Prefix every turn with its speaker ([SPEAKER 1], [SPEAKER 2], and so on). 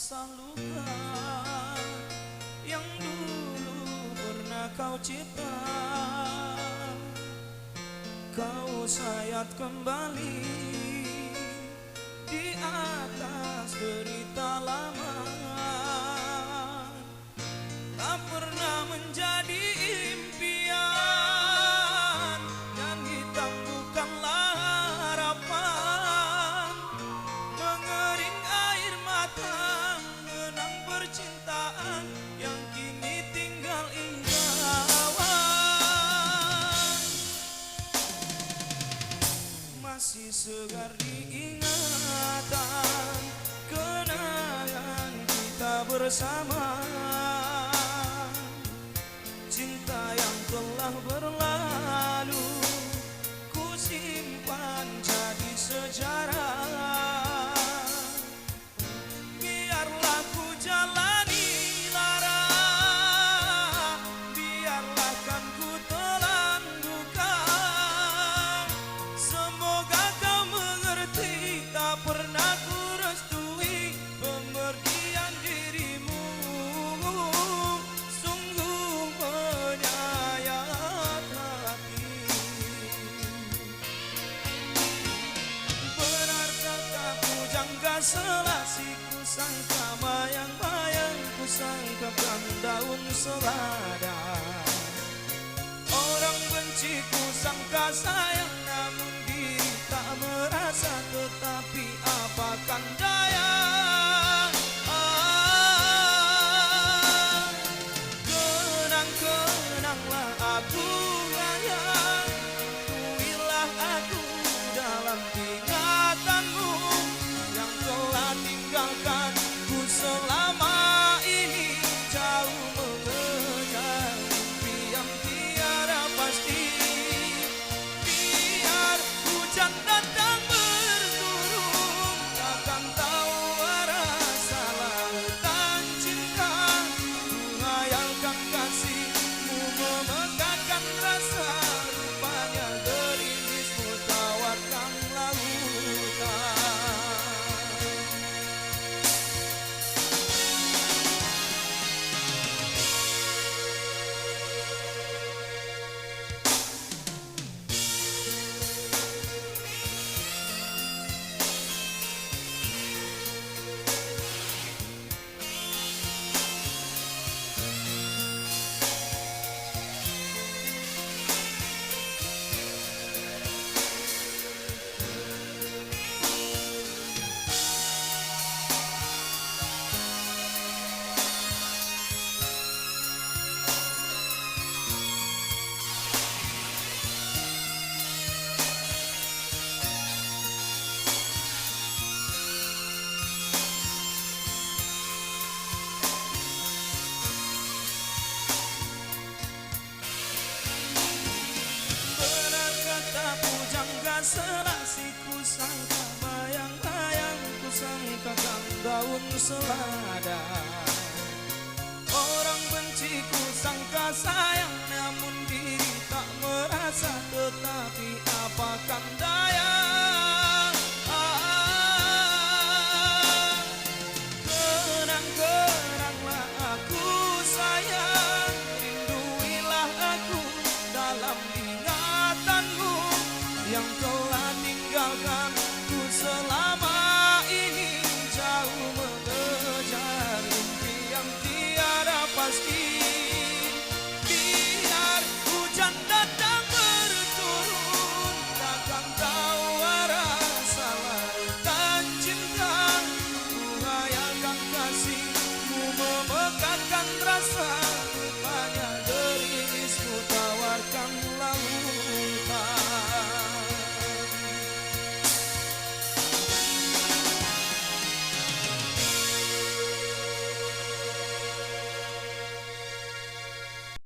[SPEAKER 1] rasa luka yang dulu pernah kau cipta, kau sayat kembali di atas derita lama. Tak pernah menjadi impian, dan hitam bukanlah harapan. Mengering air mata mengenang percintaan yang kini tinggal ingatan. Masih segar diingatan kenangan kita bersama, cinta yang telah berlalu ku simpan jadi sejarah. Biarlah ku jalani lara, biarlah kan ku telan duka. Semoga kau mengerti, tak pernah ku restui pemergian dirimu. Sungguh menyayat hati. Benar kata pujangga selasi, ku sangka bayang-bayang, ku sangkakan daun selada. Orang benci ku sangka sayang, namun diri tak merasa, tetapi apakan daya. Kenang-kenanglah aku sayang, tuilah aku dalam ingatanmu yang telah tinggalkan ku selama ini. Jauh mengejar mimpi yang tiada pasti. Biar hujan datang berturun, takkan tahu rasa lautan cinta. Menghayalkan kasihmu memegahkan rasa, rupanya gerimismu tawarkan lautan. Pujangga selasi, ku sangka bayang-bayang, ku sangkakan daun selada.